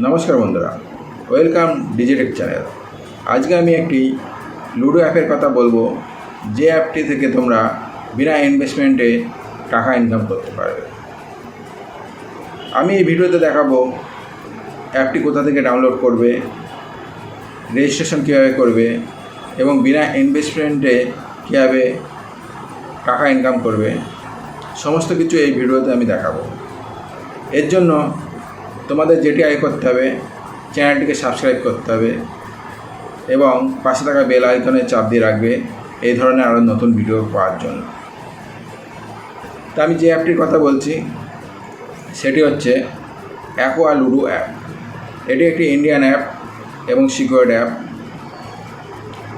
নমস্কার বন্ধুরা, welcome DG take channel. আজকে আমি একটি লুডো অ্যাপের কথা বলবো, যে অ্যাপটি থেকে তোমরা বিনা ইনভেস্টমেন্টে টাকা ইনকাম করতে পারবে। আমি এই ভিডিওতে দেখাবো অ্যাপটি কোথা থেকে ডাউনলোড করবে, রেজিস্ট্রেশন কীভাবে করবে এবং বিনা ইনভেস্টমেন্টে কীভাবে টাকা ইনকাম করবে, সমস্ত কিছু এই ভিডিওতে আমি দেখাবো। এর জন্য তোমাদের যেটি আয় করতে হবে, চ্যানেলটিকে সাবস্ক্রাইব করতে হবে এবং পাশে থাকা বেল আইকনে চাপ দিয়ে রাখবে এই ধরনের আরও নতুন ভিডিও পাওয়ার জন্য। তা আমি যে অ্যাপটির কথা বলছি সেটি হচ্ছে অ্যাকোয়া লুডো অ্যাপ। এটি একটি ইন্ডিয়ান অ্যাপ এবং সিকিউরড অ্যাপ।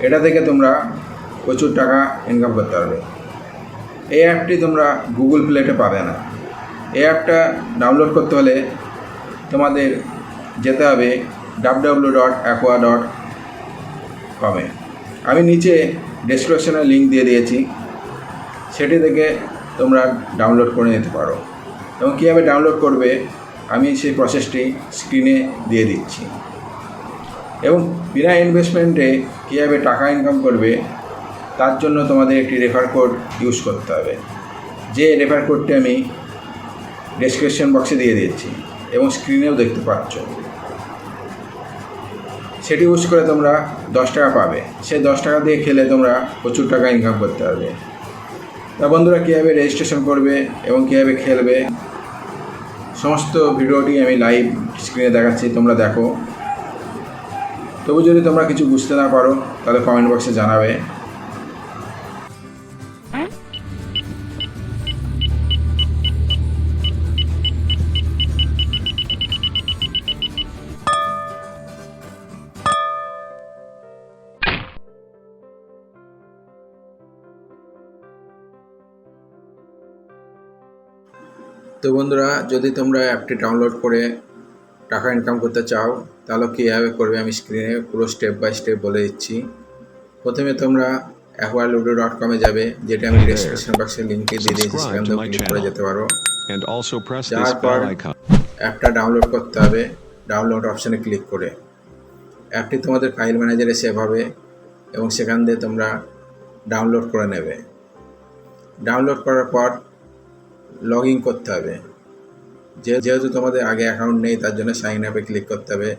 এটা থেকে তোমরা প্রচুর টাকা ইনকাম করতে পারবে। এই অ্যাপটি তোমরা গুগল প্লেতে পাবে না। এই অ্যাপটা ডাউনলোড করতে হলে তোমাদের যেতে হবে 𝗛𝗲𝗹𝗶𝗙𝗶 আমি নিচে ডেসক্রিপশনে লিঙ্ক দিয়ে দিয়েছি, সেটি থেকে তোমরা ডাউনলোড করে নিতে পারো। এবং কীভাবে ডাউনলোড করবে আমি সেই প্রসেসটি স্ক্রিনে দিয়ে দিচ্ছি। এবং বিনা ইনভেস্টমেন্টে কীভাবে টাকা ইনকাম করবে তার জন্য তোমাদের একটি রেফার কোড ইউজ করতে হবে, যে রেফার কোডটি আমি ডেসক্রিপশন বক্সে দিয়ে দিয়েছি এবং স্ক্রিনেও দেখতে পাচ্ছ। সেটি ইউজ করে তোমরা 10 টাকা পাবে। সেই 10 টাকা দিয়ে খেলে তোমরা প্রচুর টাকা ইনকাম করতে পারবে। তা বন্ধুরা, কীভাবে রেজিস্ট্রেশন করবে এবং কীভাবে খেলবে সমস্ত ভিডিওটি আমি লাইভ স্ক্রিনে দেখাচ্ছি, তোমরা দেখো। তবু যদি তোমরা কিছু বুঝতে না পারো তাহলে কমেন্ট বক্সে জানাবে। তো বন্ধুরা, যদি তোমরা অ্যাপটি ডাউনলোড করে টাকা ইনকাম করতে চাও তাহলে কীভাবে করবে আমি স্ক্রিনে পুরো স্টেপ বাই স্টেপ বলে দিচ্ছি। প্রথমে তোমরা aqualuddo.com যাবে, যেটা আমি ডেসক্রিপশন বক্সে লিঙ্কে দিয়ে দিয়েছি, সেখান থেকে ক্লিক করে যেতে পারো। যাওয়ার পর অ্যাপটা ডাউনলোড করতে হবে। ডাউনলোড অপশানে ক্লিক করে অ্যাপটি তোমাদের ফাইল ম্যানেজারে সেভ হবে এবং সেখান দিয়ে তোমরা ডাউনলোড করে নেবে। ডাউনলোড করার পর লগ ইন করতে হবে। যেহেতু তোমাদের আগে অ্যাকাউন্ট নেই তার জন্য সাইন আপে ক্লিক করতে হবে।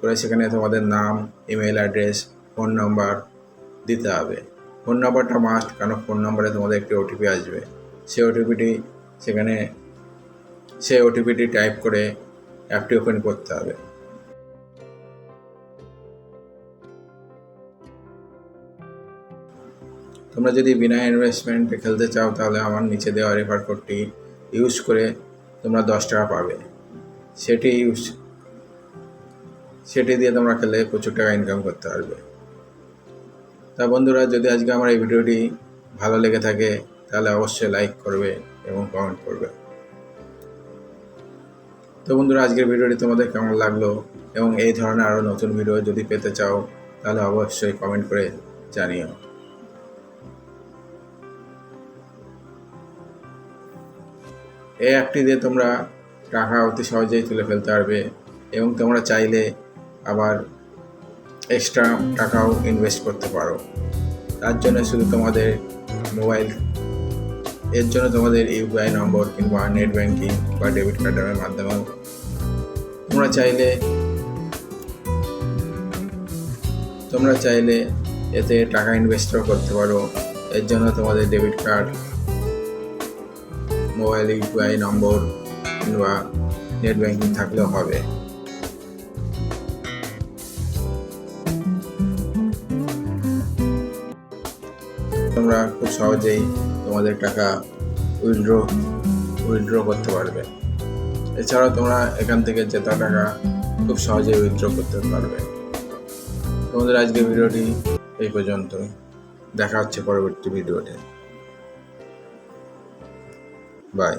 করে সেখানে তোমাদের নাম, ইমেল অ্যাড্রেস, ফোন নাম্বার দিতে হবে। ফোন নাম্বারটা মাস্ট, কারণ ফোন নাম্বারে তোমাদের একটি ওটিপি আসবে। সেই ওটিপিটি টাইপ করে অ্যাপটি ওপেন করতে হবে। তোমরা যদি বিনা ইনভেস্টমেন্টে খেলতে চাও তাহলে আমার নিচে দেওয়া রেফার কোডটি ইউজ করে তোমরা 10 টাকা পাবে। সেটি দিয়ে তোমরা খেলে প্রচুর টাকা ইনকাম করতে পারবে। তা বন্ধুরা, যদি আজকে আমার এই ভিডিওটি ভালো লেগে থাকে তাহলে অবশ্যই লাইক করবে এবং কমেন্ট করবে। তো বন্ধুরা, আজকের ভিডিওটি তোমাদের কেমন লাগলো এবং এই ধরনের আরও নতুন ভিডিও যদি পেতে চাও তাহলে অবশ্যই কমেন্ট করে জানিও। এই অ্যাপটি দিয়ে তোমরা টাকা অতি সহজেই তুলে ফেলতে পারবে এবং তোমরা চাইলে আবার এক্সট্রা টাকাও ইনভেস্ট করতে পারো। তার জন্য শুধু তোমাদের ইউপিআই নম্বর কিংবা নেট ব্যাঙ্কিং বা ডেবিট কার্ডের মাধ্যমেও তোমরা চাইলে এতে টাকা ইনভেস্টও করতে পারো। এর জন্য তোমাদের ডেবিট কার্ড, মোবাইল ইউপিআই নম্বর কিংবা নেট ব্যাঙ্কিং থাকলেও হবে। তোমরা খুব সহজেই তোমাদের টাকা উইথড্র করতে পারবে। এছাড়াও তোমরা এখান থেকে জেতা টাকা খুব সহজেই উইথড্র করতে পারবে। তোমাদের আজকের ভিডিওটি এই পর্যন্তই। দেখা হচ্ছে পরবর্তী ভিডিওতে। বাই।